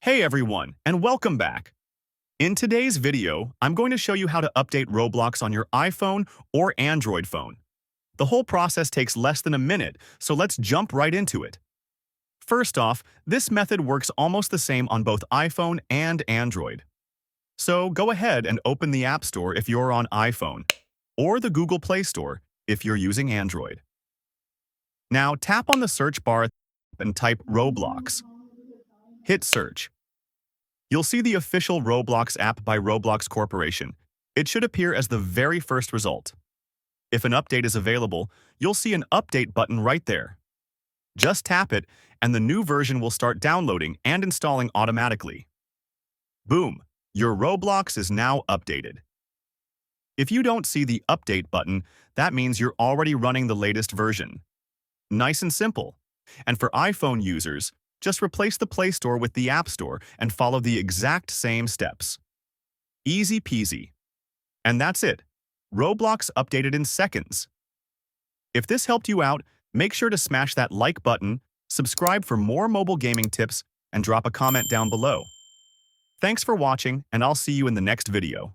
Hey everyone, and welcome back. In today's video, I'm going to show you how to update Roblox on your iPhone or Android phone. The whole process takes less than a minute, so let's jump right into it. First off, this method works almost the same on both iPhone and Android. So go ahead and open the App Store if you're on iPhone, or the Google Play Store if you're using Android. Now tap on the search bar and type Roblox. Hit search. You'll see the official Roblox app by Roblox Corporation. It should appear as the very first result. If an update is available, you'll see an update button right there. Just tap it, and the new version will start downloading and installing automatically. Boom! Your Roblox is now updated. If you don't see the update button, that means you're already running the latest version. Nice and simple. And for iPhone users, just replace the Play Store with the App Store and follow the exact same steps. Easy peasy. And that's it. Roblox updated in seconds. If this helped you out, make sure to smash that like button, subscribe for more mobile gaming tips, and drop a comment down below. Thanks for watching, and I'll see you in the next video.